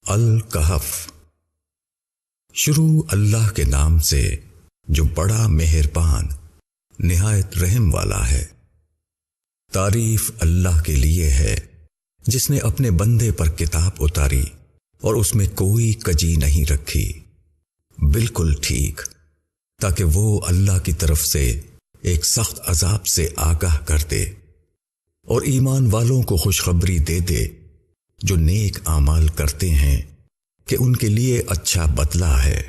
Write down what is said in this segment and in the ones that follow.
الکہف۔ شروع اللہ کے نام سے جو بڑا مہربان نہایت رحم والا ہے۔ تعریف اللہ کے لیے ہے جس نے اپنے بندے پر کتاب اتاری اور اس میں کوئی کجی نہیں رکھی، بالکل ٹھیک، تاکہ وہ اللہ کی طرف سے ایک سخت عذاب سے آگاہ کر دے اور ایمان والوں کو خوشخبری دے دے جو نیک اعمال کرتے ہیں کہ ان کے لیے اچھا بدلہ ہے،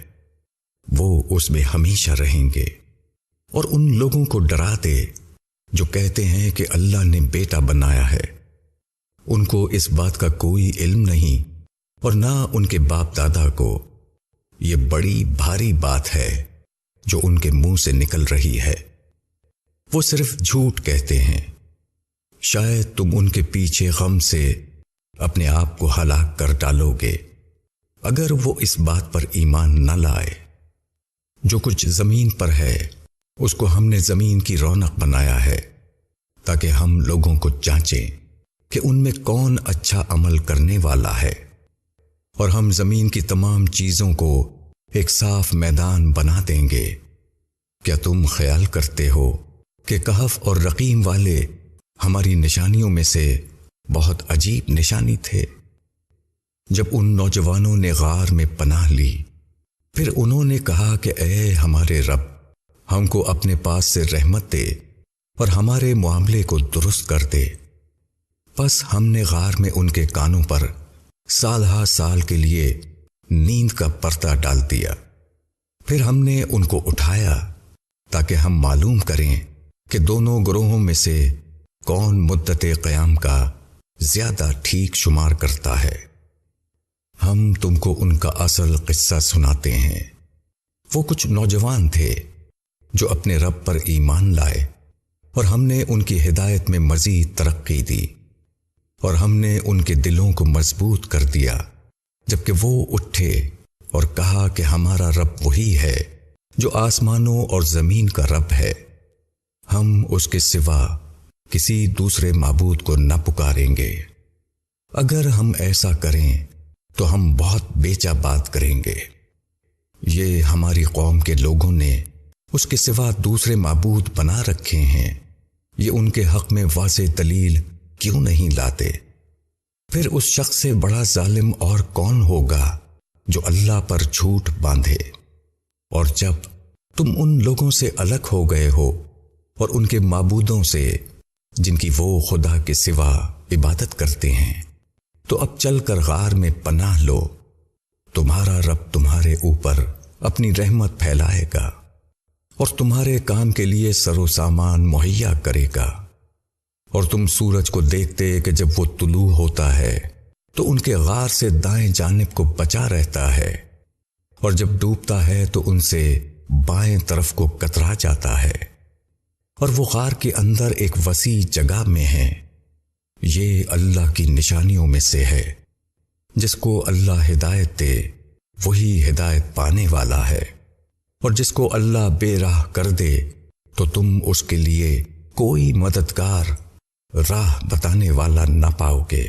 وہ اس میں ہمیشہ رہیں گے۔ اور ان لوگوں کو ڈرا دے جو کہتے ہیں کہ اللہ نے بیٹا بنایا ہے، ان کو اس بات کا کوئی علم نہیں اور نہ ان کے باپ دادا کو۔ یہ بڑی بھاری بات ہے جو ان کے منہ سے نکل رہی ہے، وہ صرف جھوٹ کہتے ہیں۔ شاید تم ان کے پیچھے غم سے اپنے آپ کو ہلاک کر ڈالو گے اگر وہ اس بات پر ایمان نہ لائے۔ جو کچھ زمین پر ہے اس کو ہم نے زمین کی رونق بنایا ہے تاکہ ہم لوگوں کو جانچیں کہ ان میں کون اچھا عمل کرنے والا ہے، اور ہم زمین کی تمام چیزوں کو ایک صاف میدان بنا دیں گے۔ کیا تم خیال کرتے ہو کہ کہف اور رقیم والے ہماری نشانیوں میں سے بہت عجیب نشانی تھے؟ جب ان نوجوانوں نے غار میں پناہ لی، پھر انہوں نے کہا کہ اے ہمارے رب، ہم کو اپنے پاس سے رحمت دے اور ہمارے معاملے کو درست کر دے۔ پس ہم نے غار میں ان کے کانوں پر سال ہا سال کے لیے نیند کا پردہ ڈال دیا۔ پھر ہم نے ان کو اٹھایا تاکہ ہم معلوم کریں کہ دونوں گروہوں میں سے کون مدت قیام کا زیادہ ٹھیک شمار کرتا ہے۔ ہم تم کو ان کا اصل قصہ سناتے ہیں۔ وہ کچھ نوجوان تھے جو اپنے رب پر ایمان لائے، اور ہم نے ان کی ہدایت میں مزید ترقی دی، اور ہم نے ان کے دلوں کو مضبوط کر دیا جبکہ وہ اٹھے اور کہا کہ ہمارا رب وہی ہے جو آسمانوں اور زمین کا رب ہے، ہم اس کے سوا کسی دوسرے معبود کو نہ پکاریں گے۔ اگر ہم ایسا کریں تو ہم بہت بیچا بات کریں گے۔ یہ ہماری قوم کے لوگوں نے اس کے سوا دوسرے معبود بنا رکھے ہیں، یہ ان کے حق میں واضح دلیل کیوں نہیں لاتے؟ پھر اس شخص سے بڑا ظالم اور کون ہوگا جو اللہ پر جھوٹ باندھے؟ اور جب تم ان لوگوں سے الگ ہو گئے ہو اور ان کے معبودوں سے جن کی وہ خدا کے سوا عبادت کرتے ہیں، تو اب چل کر غار میں پناہ لو، تمہارا رب تمہارے اوپر اپنی رحمت پھیلائے گا اور تمہارے کام کے لیے سر و سامان مہیا کرے گا۔ اور تم سورج کو دیکھتے کہ جب وہ طلوع ہوتا ہے تو ان کے غار سے دائیں جانب کو بچا رہتا ہے، اور جب ڈوبتا ہے تو ان سے بائیں طرف کو کترا جاتا ہے، اور وہ غار کے اندر ایک وسیع جگہ میں ہے۔ یہ اللہ کی نشانیوں میں سے ہے، جس کو اللہ ہدایت دے وہی ہدایت پانے والا ہے، اور جس کو اللہ بے راہ کر دے تو تم اس کے لیے کوئی مددگار راہ بتانے والا نہ پاؤ گے۔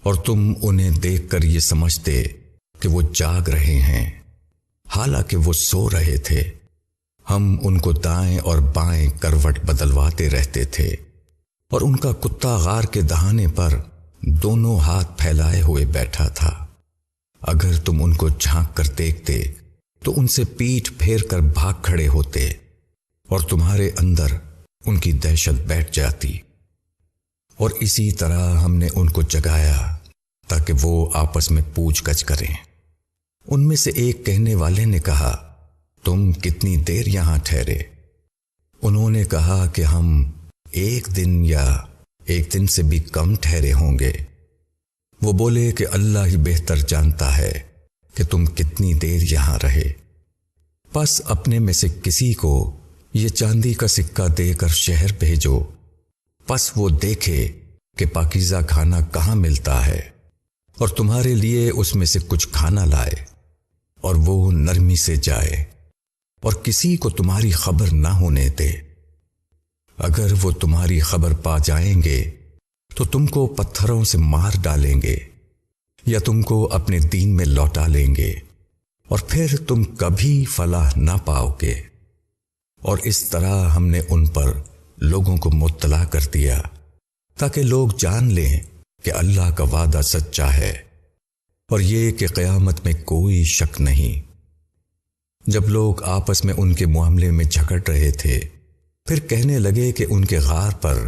اور تم انہیں دیکھ کر یہ سمجھتے کہ وہ جاگ رہے ہیں، حالانکہ وہ سو رہے تھے۔ ہم ان کو دائیں اور بائیں کروٹ بدلواتے رہتے تھے، اور ان کا کتا غار کے دہانے پر دونوں ہاتھ پھیلائے ہوئے بیٹھا تھا۔ اگر تم ان کو جھانک کر دیکھتے تو ان سے پیٹھ پھیر کر بھاگ کھڑے ہوتے، اور تمہارے اندر ان کی دہشت بیٹھ جاتی۔ اور اسی طرح ہم نے ان کو جگایا تاکہ وہ آپس میں پوچھ گچھ کریں۔ ان میں سے ایک کہنے والے نے کہا، تم کتنی دیر یہاں ٹھہرے؟ انہوں نے کہا کہ ہم ایک دن یا ایک دن سے بھی کم ٹھہرے ہوں گے۔ وہ بولے کہ اللہ ہی بہتر جانتا ہے کہ تم کتنی دیر یہاں رہے۔ پس اپنے میں سے کسی کو یہ چاندی کا سکہ دے کر شہر بھیجو، پس وہ دیکھے کہ پاکیزہ کھانا کہاں ملتا ہے، اور تمہارے لیے اس میں سے کچھ کھانا لائے، اور وہ نرمی سے جائے اور کسی کو تمہاری خبر نہ ہونے دے۔ اگر وہ تمہاری خبر پا جائیں گے تو تم کو پتھروں سے مار ڈالیں گے، یا تم کو اپنے دین میں لوٹا لیں گے اور پھر تم کبھی فلاح نہ پاؤ گے۔ اور اس طرح ہم نے ان پر لوگوں کو مطلع کر دیا تاکہ لوگ جان لیں کہ اللہ کا وعدہ سچا ہے اور یہ کہ قیامت میں کوئی شک نہیں۔ جب لوگ آپس میں ان کے معاملے میں جھگڑ رہے تھے، پھر کہنے لگے کہ ان کے غار پر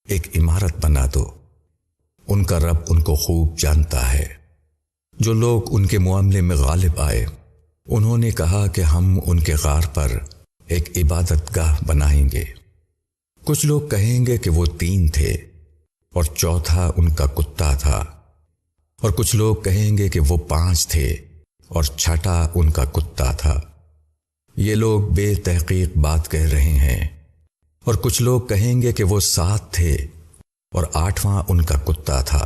ایک عمارت بنا دو، ان کا رب ان کو خوب جانتا ہے۔ جو لوگ ان کے معاملے میں غالب آئے، انہوں نے کہا کہ ہم ان کے غار پر ایک عبادت گاہ بنائیں گے۔ کچھ لوگ کہیں گے کہ وہ 3 تھے اور چوتھا ان کا کتا تھا، اور کچھ لوگ کہیں گے کہ وہ 5 تھے اور چھٹا ان کا کتا تھا۔ یہ لوگ بے تحقیق بات کہہ رہے ہیں۔ اور کچھ لوگ کہیں گے کہ وہ 7 تھے اور 8واں ان کا کتا تھا۔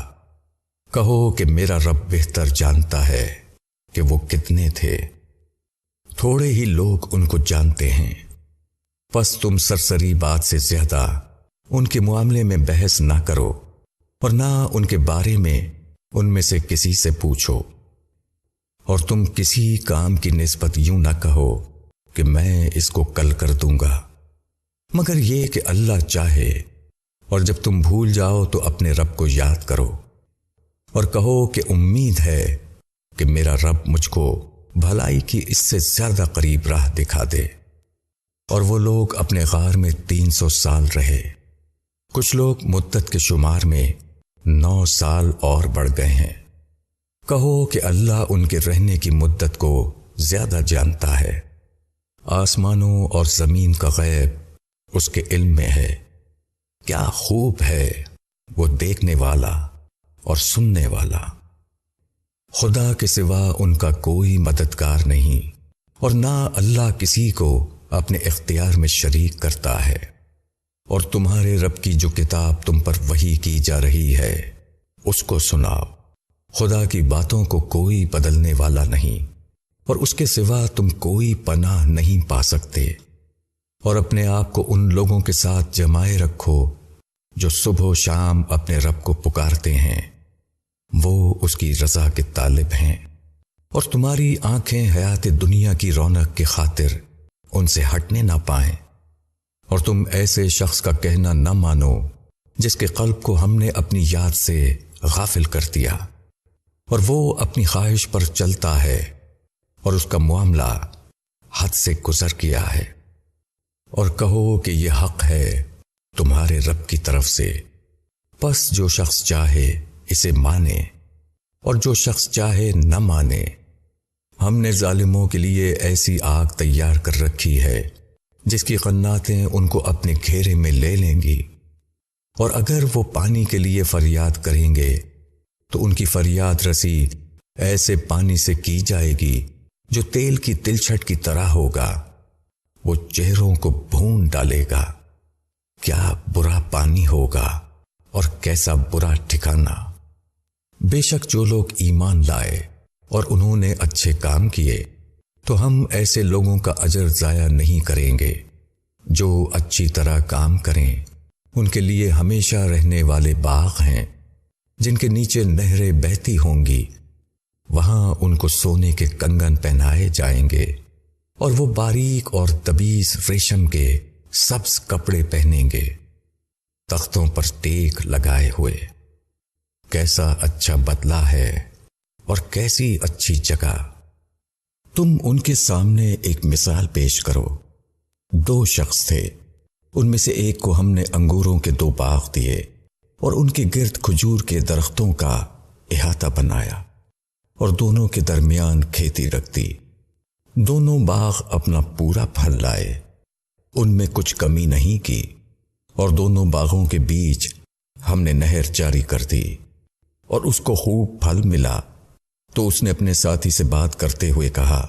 کہو کہ میرا رب بہتر جانتا ہے کہ وہ کتنے تھے، تھوڑے ہی لوگ ان کو جانتے ہیں۔ پس تم سرسری بات سے زیادہ ان کے معاملے میں بحث نہ کرو اور نہ ان کے بارے میں ان میں سے کسی سے پوچھو، اور تم کسی کام کی نسبت یوں نہ کہو کہ میں اس کو کل کر دوں گا، مگر یہ کہ اللہ چاہے۔ اور جب تم بھول جاؤ تو اپنے رب کو یاد کرو اور کہو کہ امید ہے کہ میرا رب مجھ کو بھلائی کی اس سے زیادہ قریب راہ دکھا دے۔ اور وہ لوگ اپنے غار میں 300 سال رہے۔ کچھ لوگ مدت کے شمار میں 9 سال اور بڑھ گئے ہیں۔ کہو کہ اللہ ان کے رہنے کی مدت کو زیادہ جانتا ہے۔ آسمانوں اور زمین کا غیب اس کے علم میں ہے۔ کیا خوب ہے وہ دیکھنے والا اور سننے والا۔ خدا کے سوا ان کا کوئی مددگار نہیں، اور نہ اللہ کسی کو اپنے اختیار میں شریک کرتا ہے۔ اور تمہارے رب کی جو کتاب تم پر وحی کی جا رہی ہے، اس کو سناؤ۔ خدا کی باتوں کو کوئی بدلنے والا نہیں، اور اس کے سوا تم کوئی پناہ نہیں پا سکتے۔ اور اپنے آپ کو ان لوگوں کے ساتھ جمائے رکھو جو صبح و شام اپنے رب کو پکارتے ہیں، وہ اس کی رضا کے طالب ہیں۔ اور تمہاری آنکھیں حیات دنیا کی رونق کی خاطر ان سے ہٹنے نہ پائیں۔ اور تم ایسے شخص کا کہنا نہ مانو جس کے قلب کو ہم نے اپنی یاد سے غافل کر دیا، اور وہ اپنی خواہش پر چلتا ہے اور اس کا معاملہ حد سے گزر گیا ہے۔ اور کہو کہ یہ حق ہے تمہارے رب کی طرف سے، پس جو شخص چاہے اسے مانے اور جو شخص چاہے نہ مانے۔ ہم نے ظالموں کے لیے ایسی آگ تیار کر رکھی ہے جس کی قناتیں ان کو اپنے گھیرے میں لے لیں گی، اور اگر وہ پانی کے لیے فریاد کریں گے تو ان کی فریاد رسی ایسے پانی سے کی جائے گی جو تیل کی تلچھٹ کی طرح ہوگا، وہ چہروں کو بھون ڈالے گا۔ کیا برا پانی ہوگا اور کیسا برا ٹھکانہ۔ بے شک جو لوگ ایمان لائے اور انہوں نے اچھے کام کیے تو ہم ایسے لوگوں کا اجر ضائع نہیں کریں گے۔ جو اچھی طرح کام کریں ان کے لیے ہمیشہ رہنے والے باغ ہیں جن کے نیچے نہریں بہتی ہوں گی، وہاں ان کو سونے کے کنگن پہنائے جائیں گے، اور وہ باریک اور تبیز ریشم کے سبز کپڑے پہنیں گے، تختوں پر ٹیک لگائے ہوئے۔ کیسا اچھا بدلہ ہے اور کیسی اچھی جگہ۔ تم ان کے سامنے ایک مثال پیش کرو۔ 2 شخص تھے، ان میں سے ایک کو ہم نے انگوروں کے 2 باغ دیے اور ان کے گرد کھجور کے درختوں کا احاطہ بنایا، اور دونوں کے درمیان کھیتی رکھ دی۔ دونوں باغ اپنا پورا پھل لائے، ان میں کچھ کمی نہیں کی، اور دونوں باغوں کے بیچ ہم نے نہر جاری کر دی، اور اس کو خوب پھل ملا۔ تو اس نے اپنے ساتھی سے بات کرتے ہوئے کہا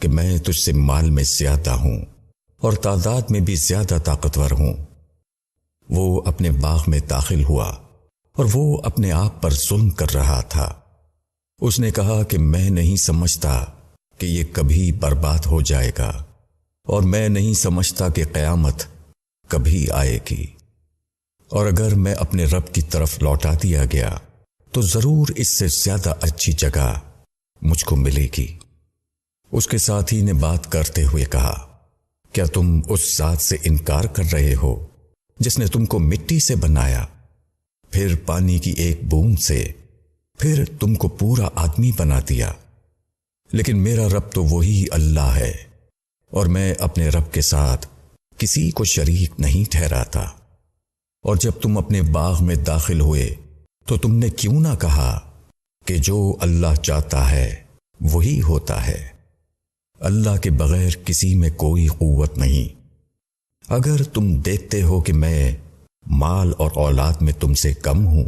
کہ میں تجھ سے مال میں زیادہ ہوں اور تعداد میں بھی زیادہ طاقتور ہوں۔ وہ اپنے باغ میں داخل ہوا اور وہ اپنے آپ پر ظلم کر رہا تھا۔ اس نے کہا کہ میں نہیں سمجھتا کہ یہ کبھی برباد ہو جائے گا، اور میں نہیں سمجھتا کہ قیامت کبھی آئے گی، اور اگر میں اپنے رب کی طرف لوٹا دیا گیا تو ضرور اس سے زیادہ اچھی جگہ مجھ کو ملے گی۔ اس کے ساتھی نے بات کرتے ہوئے کہا، کیا تم اس ذات سے انکار کر رہے ہو جس نے تم کو مٹی سے بنایا، پھر پانی کی ایک بوند سے، پھر تم کو پورا آدمی بنا دیا؟ لیکن میرا رب تو وہی اللہ ہے، اور میں اپنے رب کے ساتھ کسی کو شریک نہیں ٹھہراتا۔ اور جب تم اپنے باغ میں داخل ہوئے تو تم نے کیوں نہ کہا کہ جو اللہ چاہتا ہے وہی ہوتا ہے؟ اللہ کے بغیر کسی میں کوئی قوت نہیں۔ اگر تم دیکھتے ہو کہ میں مال اور اولاد میں تم سے کم ہوں،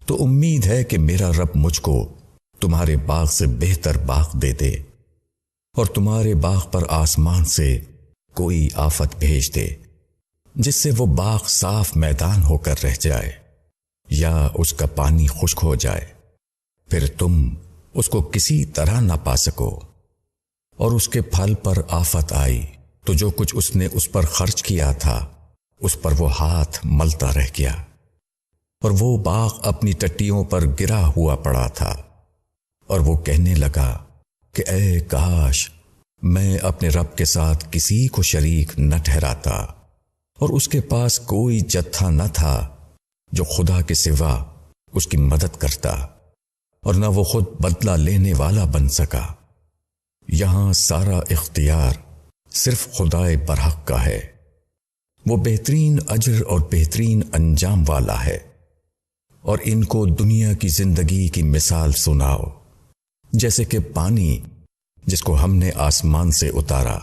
تو امید ہے کہ میرا رب مجھ کو تمہارے باغ سے بہتر باغ دے دے، اور تمہارے باغ پر آسمان سے کوئی آفت بھیج دے جس سے وہ باغ صاف میدان ہو کر رہ جائے، یا اس کا پانی خشک ہو جائے، پھر تم اس کو کسی طرح نہ پا سکو۔ اور اس کے پھل پر آفت آئی تو جو کچھ اس نے اس پر خرچ کیا تھا اس پر وہ ہاتھ ملتا رہ گیا، اور وہ باغ اپنی ٹٹیوں پر گرا ہوا پڑا تھا، اور وہ کہنے لگا کہ اے کاش میں اپنے رب کے ساتھ کسی کو شریک نہ ٹھہراتا، اور اس کے پاس کوئی جتھا نہ تھا جو خدا کے سوا اس کی مدد کرتا، اور نہ وہ خود بدلہ لینے والا بن سکا۔ یہاں سارا اختیار صرف خدائے برحق کا ہے، وہ بہترین اجر اور بہترین انجام والا ہے۔ اور ان کو دنیا کی زندگی کی مثال سناؤ، جیسے کہ پانی جس کو ہم نے آسمان سے اتارا،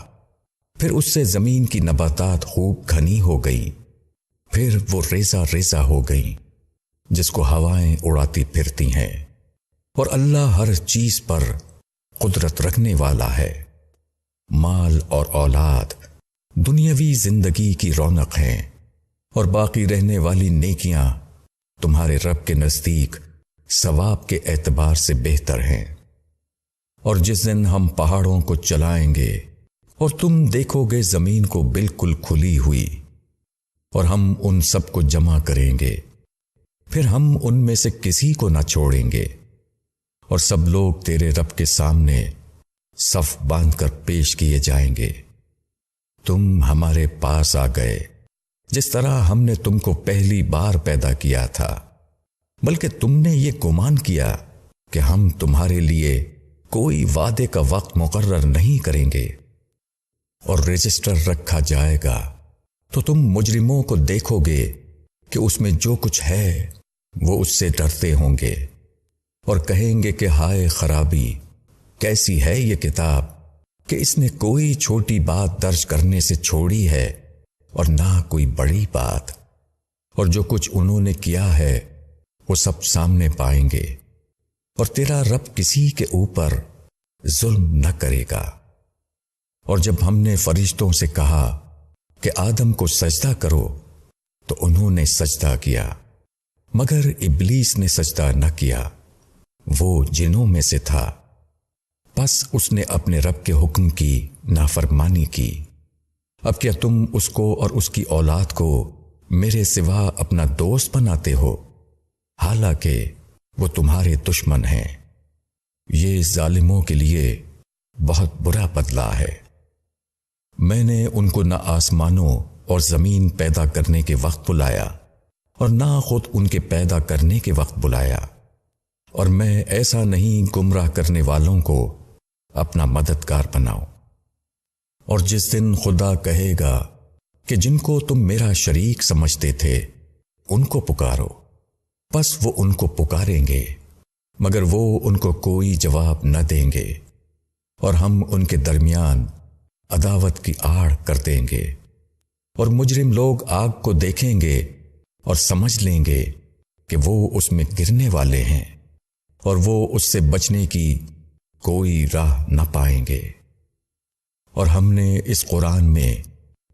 پھر اس سے زمین کی نباتات خوب گھنی ہو گئی، پھر وہ ریزہ ریزہ ہو گئی جس کو ہوائیں اڑاتی پھرتی ہیں۔ اور اللہ ہر چیز پر قدرت رکھنے والا ہے۔ مال اور اولاد دنیاوی زندگی کی رونق ہیں، اور باقی رہنے والی نیکیاں تمہارے رب کے نزدیک ثواب کے اعتبار سے بہتر ہیں۔ اور جس دن ہم پہاڑوں کو چلائیں گے اور تم دیکھو گے زمین کو بالکل کھلی ہوئی، اور ہم ان سب کو جمع کریں گے، پھر ہم ان میں سے کسی کو نہ چھوڑیں گے، اور سب لوگ تیرے رب کے سامنے صف باندھ کر پیش کیے جائیں گے۔ تم ہمارے پاس آ گئے جس طرح ہم نے تم کو پہلی بار پیدا کیا تھا، بلکہ تم نے یہ گمان کیا کہ ہم تمہارے لیے کوئی وعدے کا وقت مقرر نہیں کریں گے، اور رجسٹر رکھا جائے گا تو تم مجرموں کو دیکھو گے کہ اس میں جو کچھ ہے وہ اس سے ڈرتے ہوں گے، اور کہیں گے کہ ہائے خرابی، کیسی ہے یہ کتاب کہ اس نے کوئی چھوٹی بات درج کرنے سے چھوڑی ہے اور نہ کوئی بڑی بات، اور جو کچھ انہوں نے کیا ہے وہ سب سامنے پائیں گے، اور تیرا رب کسی کے اوپر ظلم نہ کرے گا۔ اور جب ہم نے فرشتوں سے کہا کہ آدم کو سجدہ کرو تو انہوں نے سجدہ کیا، مگر ابلیس نے سجدہ نہ کیا، وہ جنوں میں سے تھا، پس اس نے اپنے رب کے حکم کی نافرمانی کی۔ اب کیا تم اس کو اور اس کی اولاد کو میرے سوا اپنا دوست بناتے ہو، حالانکہ وہ تمہارے دشمن ہیں؟ یہ ظالموں کے لیے بہت برا بدلہ ہے۔ میں نے ان کو نہ آسمانوں اور زمین پیدا کرنے کے وقت بلایا اور نہ خود ان کے پیدا کرنے کے وقت بلایا، اور میں ایسا نہیں گمراہ کرنے والوں کو اپنا مددگار بناؤں۔ اور جس دن خدا کہے گا کہ جن کو تم میرا شریک سمجھتے تھے ان کو پکارو، پس وہ ان کو پکاریں گے، مگر وہ ان کو کوئی جواب نہ دیں گے، اور ہم ان کے درمیان عداوت کی آڑ کر دیں گے۔ اور مجرم لوگ آگ کو دیکھیں گے اور سمجھ لیں گے کہ وہ اس میں گرنے والے ہیں، اور وہ اس سے بچنے کی کوئی راہ نہ پائیں گے۔ اور ہم نے اس قرآن میں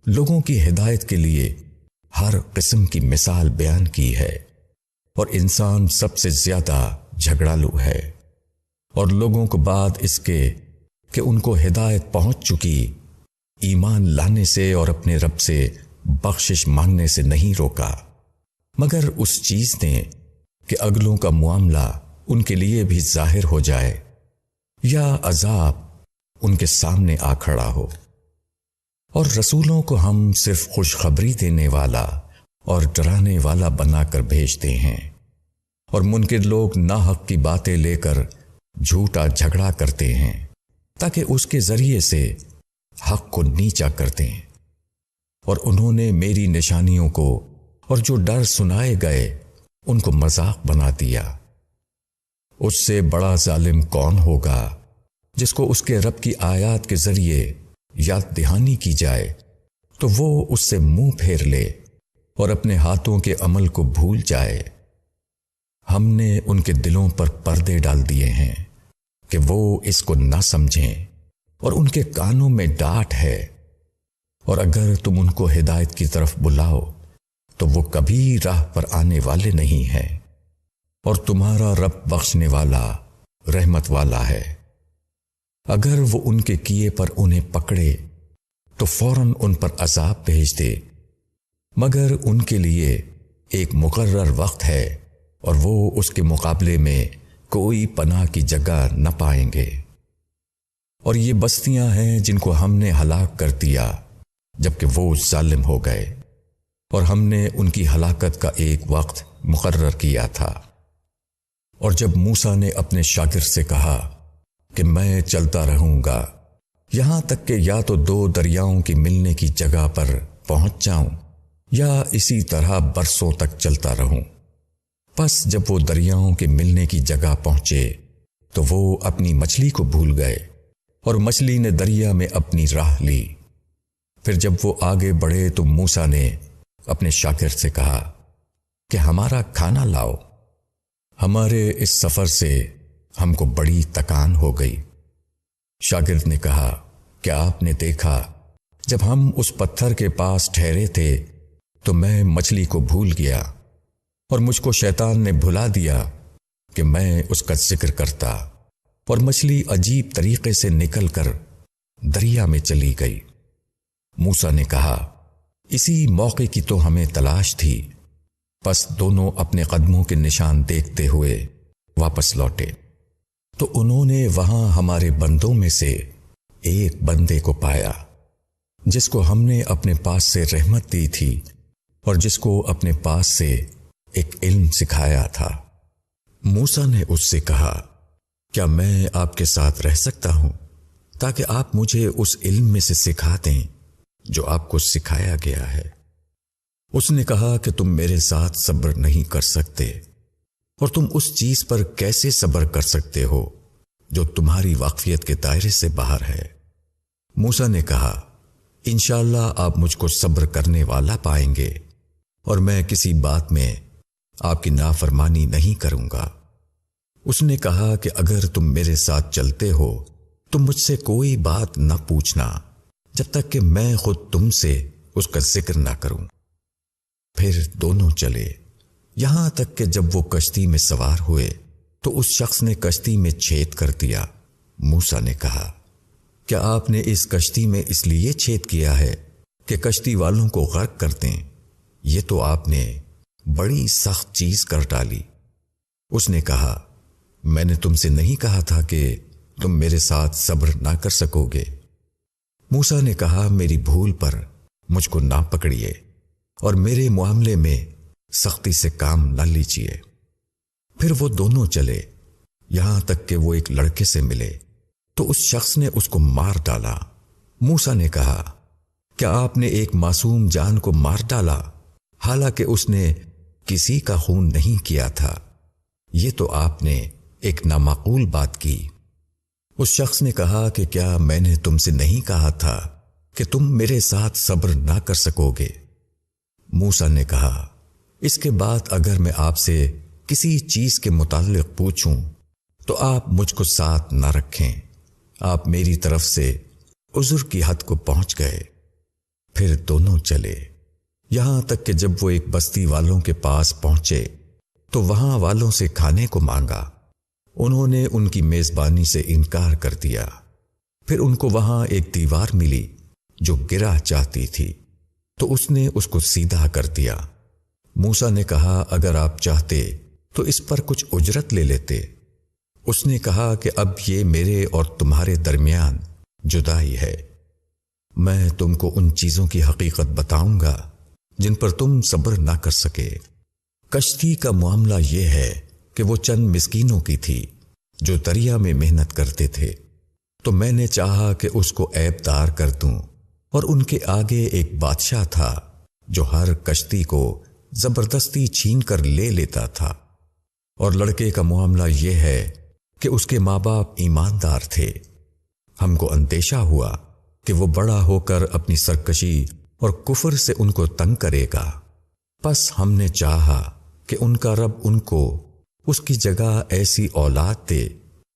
لوگوں کی ہدایت کے لیے ہر قسم کی مثال بیان کی ہے، اور انسان سب سے زیادہ جھگڑالو ہے، اور لوگوں کو بعد اس کے کہ ان کو ہدایت پہنچ چکی ایمان لانے سے اور اپنے رب سے بخشش مانگنے سے نہیں روکا، مگر اس چیز نے کہ اگلوں کا معاملہ ان کے لیے بھی ظاہر ہو جائے یا عذاب ان کے سامنے آ کھڑا ہو۔ اور رسولوں کو ہم صرف خوشخبری دینے والا اور ڈرانے والا بنا کر بھیجتے ہیں، اور منکر لوگ ناحق کی باتیں لے کر جھوٹا جھگڑا کرتے ہیں تاکہ اس کے ذریعے سے حق کو نیچا کر دیں۔ اور انہوں نے میری نشانیوں کو اور جو ڈر سنائے گئے ان کو مذاق بنا دیا۔ اس سے بڑا ظالم کون ہوگا جس کو اس کے رب کی آیات کے ذریعے یاد دہانی کی جائے تو وہ اس سے منہ پھیر لے اور اپنے ہاتھوں کے عمل کو بھول جائے۔ ہم نے ان کے دلوں پر پردے ڈال دیے ہیں کہ وہ اس کو نہ سمجھیں، اور ان کے کانوں میں ڈانٹ ہے، اور اگر تم ان کو ہدایت کی طرف بلاؤ تو وہ کبھی راہ پر آنے والے نہیں ہیں، اور تمہارا رب بخشنے والا رحمت والا ہے۔ اگر وہ ان کے کیے پر انہیں پکڑے تو فوراً ان پر عذاب بھیج دے، مگر ان کے لیے ایک مقرر وقت ہے اور وہ اس کے مقابلے میں کوئی پناہ کی جگہ نہ پائیں گے۔ اور یہ بستیاں ہیں جن کو ہم نے ہلاک کر دیا جبکہ وہ ظالم ہو گئے، اور ہم نے ان کی ہلاکت کا ایک وقت مقرر کیا تھا۔ اور جب موسیٰ نے اپنے شاگرد سے کہا کہ میں چلتا رہوں گا یہاں تک کہ یا تو دو دریاؤں کی ملنے کی جگہ پر پہنچ جاؤں یا اسی طرح برسوں تک چلتا رہوں، پس جب وہ دریاؤں کے ملنے کی جگہ پہنچے تو وہ اپنی مچھلی کو بھول گئے، اور مچھلی نے دریا میں اپنی راہ لی۔ پھر جب وہ آگے بڑھے تو موسیٰ نے اپنے شاگرد سے کہا کہ ہمارا کھانا لاؤ، ہمارے اس سفر سے ہم کو بڑی تکان ہو گئی۔ شاگرد نے کہا، کیا آپ نے دیکھا جب ہم اس پتھر کے پاس ٹھہرے تھے تو میں مچھلی کو بھول گیا، اور مجھ کو شیطان نے بھلا دیا کہ میں اس کا ذکر کرتا، اور مچھلی عجیب طریقے سے نکل کر دریا میں چلی گئی۔ موسیٰ نے کہا، اسی موقع کی تو ہمیں تلاش تھی۔ پس دونوں اپنے قدموں کے نشان دیکھتے ہوئے واپس لوٹے، تو انہوں نے وہاں ہمارے بندوں میں سے ایک بندے کو پایا جس کو ہم نے اپنے پاس سے رحمت دی تھی، اور جس کو اپنے پاس سے ایک علم سکھایا تھا۔ موسیٰ نے اس سے کہا، کیا میں آپ کے ساتھ رہ سکتا ہوں تاکہ آپ مجھے اس علم میں سے سکھا دیں جو آپ کو سکھایا گیا ہے؟ اس نے کہا کہ تم میرے ساتھ صبر نہیں کر سکتے، اور تم اس چیز پر کیسے صبر کر سکتے ہو جو تمہاری واقفیت کے دائرے سے باہر ہے؟ موسیٰ نے کہا، انشاءاللہ آپ مجھ کو صبر کرنے والا پائیں گے، اور میں کسی بات میں آپ کی نافرمانی نہیں کروں گا۔ اس نے کہا کہ اگر تم میرے ساتھ چلتے ہو تو مجھ سے کوئی بات نہ پوچھنا جب تک کہ میں خود تم سے اس کا ذکر نہ کروں۔ پھر دونوں چلے یہاں تک کہ جب وہ کشتی میں سوار ہوئے تو اس شخص نے کشتی میں چھید کر دیا۔ موسیٰ نے کہا، کیا آپ نے اس کشتی میں اس لیے چھید کیا ہے کہ کشتی والوں کو غرق کر دیں؟ یہ تو آپ نے بڑی سخت چیز کر ڈالی۔ اس نے کہا، میں نے تم سے نہیں کہا تھا کہ تم میرے ساتھ صبر نہ کر سکو گے؟ موسیٰ نے کہا، میری بھول پر مجھ کو نہ پکڑیے اور میرے معاملے میں سختی سے کام نہ لیجیے۔ پھر وہ دونوں چلے یہاں تک کہ وہ ایک لڑکے سے ملے تو اس شخص نے اس کو مار ڈالا۔ موسیٰ نے کہا، کیا آپ نے ایک معصوم جان کو مار ڈالا حالانکہ اس نے کسی کا خون نہیں کیا تھا؟ یہ تو آپ نے ایک نامعقول بات کی۔ اس شخص نے کہا کہ کیا میں نے تم سے نہیں کہا تھا کہ تم میرے ساتھ صبر نہ کر سکو گے؟ موسیٰ نے کہا، اس کے بعد اگر میں آپ سے کسی چیز کے متعلق پوچھوں تو آپ مجھ کو ساتھ نہ رکھیں۔ آپ میری طرف سے عذر کی حد کو پہنچ گئے۔ پھر دونوں چلے یہاں تک کہ جب وہ ایک بستی والوں کے پاس پہنچے تو وہاں والوں سے کھانے کو مانگا۔ انہوں نے ان کی میزبانی سے انکار کر دیا۔ پھر ان کو وہاں ایک دیوار ملی جو گرا چاہتی تھی تو اس نے اس کو سیدھا کر دیا۔ موسیٰ نے کہا، اگر آپ چاہتے تو اس پر کچھ اجرت لے لیتے۔ اس نے کہا کہ اب یہ میرے اور تمہارے درمیان جدائی ہے۔ میں تم کو ان چیزوں کی حقیقت بتاؤں گا جن پر تم صبر نہ کر سکے۔ کشتی کا معاملہ یہ ہے کہ وہ چند مسکینوں کی تھی جو دریا میں محنت کرتے تھے، تو میں نے چاہا کہ اس کو عیب دار کر دوں، اور ان کے آگے ایک بادشاہ تھا جو ہر کشتی کو زبردستی چھین کر لے لیتا تھا۔ اور لڑکے کا معاملہ یہ ہے کہ اس کے ماں باپ ایماندار تھے۔ ہم کو اندیشہ ہوا کہ وہ بڑا ہو کر اپنی سرکشی اور کفر سے ان کو تنگ کرے گا، پس ہم نے چاہا کہ ان کا رب ان کو اس کی جگہ ایسی اولاد دے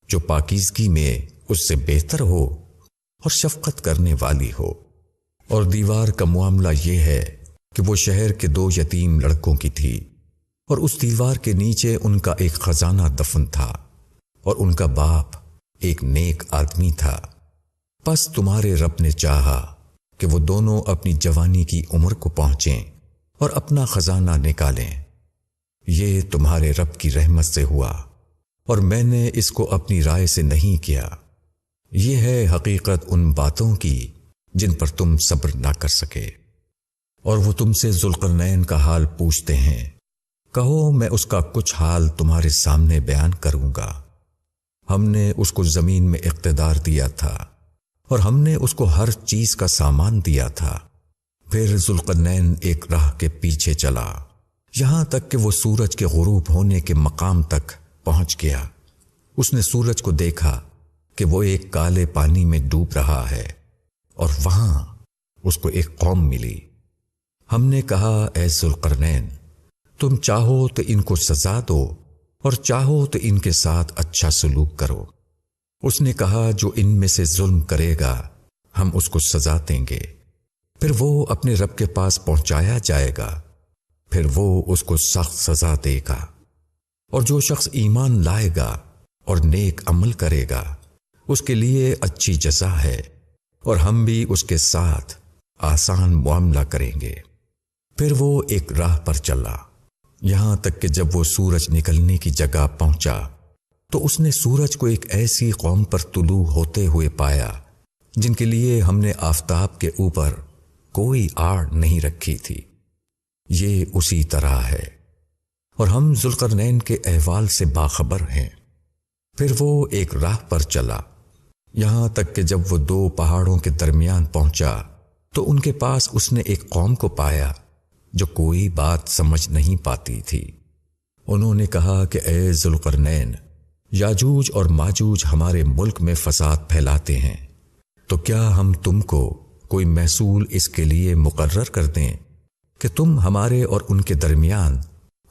جو پاکیزگی میں اس سے بہتر ہو اور شفقت کرنے والی ہو۔ اور دیوار کا معاملہ یہ ہے کہ وہ شہر کے 2 یتیم لڑکوں کی تھی، اور اس دیوار کے نیچے ان کا ایک خزانہ دفن تھا، اور ان کا باپ ایک نیک آدمی تھا۔ پس تمہارے رب نے چاہا کہ وہ دونوں اپنی جوانی کی عمر کو پہنچیں اور اپنا خزانہ نکالیں۔ یہ تمہارے رب کی رحمت سے ہوا، اور میں نے اس کو اپنی رائے سے نہیں کیا۔ یہ ہے حقیقت ان باتوں کی جن پر تم صبر نہ کر سکے۔ اور وہ تم سے ذوالقرنین کا حال پوچھتے ہیں، کہو میں اس کا کچھ حال تمہارے سامنے بیان کروں گا۔ ہم نے اس کو زمین میں اقتدار دیا تھا، اور ہم نے اس کو ہر چیز کا سامان دیا تھا۔ پھر ذوالقرنین ایک راہ کے پیچھے چلا، یہاں تک کہ وہ سورج کے غروب ہونے کے مقام تک پہنچ گیا۔ اس نے سورج کو دیکھا کہ وہ ایک کالے پانی میں ڈوب رہا ہے، اور وہاں اس کو ایک قوم ملی۔ ہم نے کہا، اے ذوالقرنین، تم چاہو تو ان کو سزا دو، اور چاہو تو ان کے ساتھ اچھا سلوک کرو۔ اس نے کہا، جو ان میں سے ظلم کرے گا ہم اس کو سزا دیں گے۔ پھر وہ اپنے رب کے پاس پہنچایا جائے گا، پھر وہ اس کو سخت سزا دے گا۔ اور جو شخص ایمان لائے گا اور نیک عمل کرے گا اس کے لیے اچھی جزا ہے، اور ہم بھی اس کے ساتھ آسان معاملہ کریں گے۔ پھر وہ ایک راہ پر چلا، یہاں تک کہ جب وہ سورج نکلنے کی جگہ پہنچا تو اس نے سورج کو ایک ایسی قوم پر طلوع ہوتے ہوئے پایا جن کے لیے ہم نے آفتاب کے اوپر کوئی آڑ نہیں رکھی تھی۔ یہ اسی طرح ہے، اور ہم ذوالقرنین کے احوال سے باخبر ہیں۔ پھر وہ ایک راہ پر چلا، یہاں تک کہ جب وہ 2 پہاڑوں کے درمیان پہنچا تو ان کے پاس اس نے ایک قوم کو پایا جو کوئی بات سمجھ نہیں پاتی تھی۔ انہوں نے کہا کہ اے ذوالقرنین، یاجوج اور ماجوج ہمارے ملک میں فساد پھیلاتے ہیں، تو کیا ہم تم کو کوئی محصول اس کے لیے مقرر کر دیں کہ تم ہمارے اور ان کے درمیان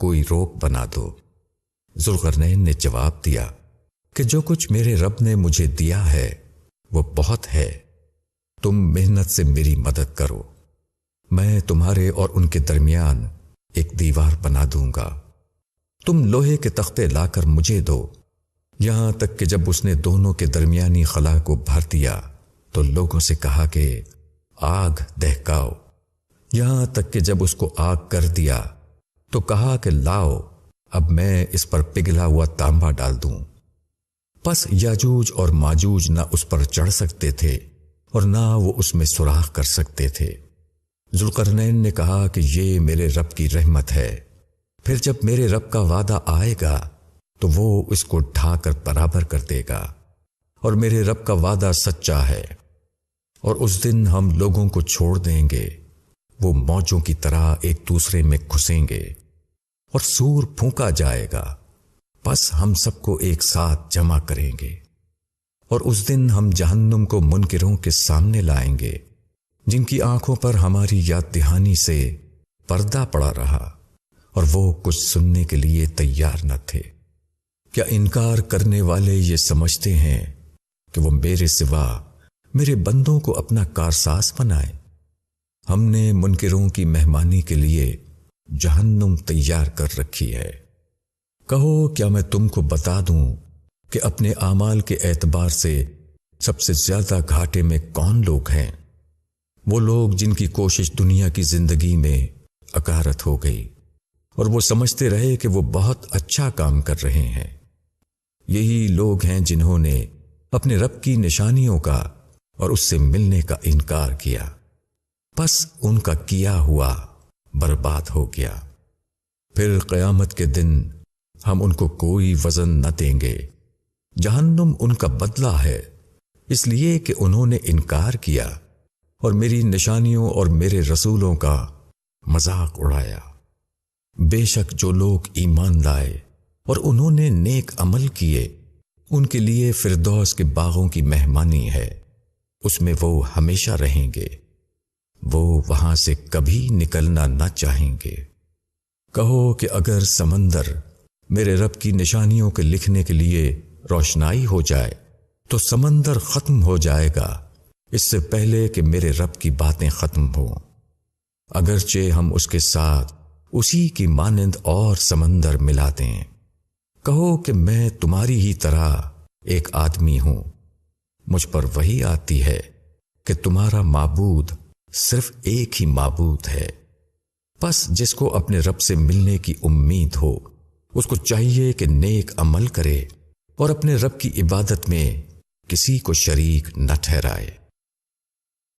کوئی روک بنا دو؟ ذوالقرنین نے جواب دیا کہ جو کچھ میرے رب نے مجھے دیا ہے وہ بہت ہے، تم محنت سے میری مدد کرو، میں تمہارے اور ان کے درمیان ایک دیوار بنا دوں گا۔ تم لوہے کے تختے لا کر مجھے دو۔ یہاں تک کہ جب اس نے دونوں کے درمیانی خلا کو بھر دیا تو لوگوں سے کہا کہ آگ دہکاؤ۔ یہاں تک کہ جب اس کو آگ کر دیا تو کہا کہ لاؤ، اب میں اس پر پگھلا ہوا تانبا ڈال دوں۔ پس یاجوج اور ماجوج نہ اس پر چڑھ سکتے تھے اور نہ وہ اس میں سوراخ کر سکتے تھے۔ ذوالقرنین نے کہا کہ یہ میرے رب کی رحمت ہے، پھر جب میرے رب کا وعدہ آئے گا تو وہ اس کو ڈھا کر برابر کر دے گا، اور میرے رب کا وعدہ سچا ہے۔ اور اس دن ہم لوگوں کو چھوڑ دیں گے، وہ موجوں کی طرح ایک دوسرے میں گھسیں گے، اور سور پھونکا جائے گا، پس ہم سب کو ایک ساتھ جمع کریں گے۔ اور اس دن ہم جہنم کو منکروں کے سامنے لائیں گے جن کی آنکھوں پر ہماری یاد دہانی سے پردہ پڑا رہا اور وہ کچھ سننے کے لیے تیار نہ تھے۔ کیا انکار کرنے والے یہ سمجھتے ہیں کہ وہ میرے سوا میرے بندوں کو اپنا کارساز بنائے؟ ہم نے منکروں کی مہمانی کے لیے جہنم تیار کر رکھی ہے۔ کہو کیا میں تم کو بتا دوں کہ اپنے اعمال کے اعتبار سے سب سے زیادہ گھاٹے میں کون لوگ ہیں؟ وہ لوگ جن کی کوشش دنیا کی زندگی میں اکارت ہو گئی اور وہ سمجھتے رہے کہ وہ بہت اچھا کام کر رہے ہیں۔ یہی لوگ ہیں جنہوں نے اپنے رب کی نشانیوں کا اور اس سے ملنے کا انکار کیا، پس ان کا کیا ہوا برباد ہو گیا۔ پھر قیامت کے دن ہم ان کو کوئی وزن نہ دیں گے۔ جہنم ان کا بدلہ ہے، اس لیے کہ انہوں نے انکار کیا اور میری نشانیوں اور میرے رسولوں کا مذاق اڑایا۔ بے شک جو لوگ ایمان لائے اور انہوں نے نیک عمل کیے، ان کے لیے فردوس کے باغوں کی مہمانی ہے، اس میں وہ ہمیشہ رہیں گے، وہ وہاں سے کبھی نکلنا نہ چاہیں گے۔ کہو کہ اگر سمندر میرے رب کی نشانیوں کے لکھنے کے لیے روشنائی ہو جائے تو سمندر ختم ہو جائے گا اس سے پہلے کہ میرے رب کی باتیں ختم ہوں، اگرچہ ہم اس کے ساتھ اسی کی مانند اور سمندر ملا دیں۔ کہو کہ میں تمہاری ہی طرح ایک آدمی ہوں، مجھ پر وحی آتی ہے کہ تمہارا معبود صرف ایک ہی معبود ہے، پس جس کو اپنے رب سے ملنے کی امید ہو اس کو چاہیے کہ نیک عمل کرے اور اپنے رب کی عبادت میں کسی کو شریک نہ ٹھہرائے۔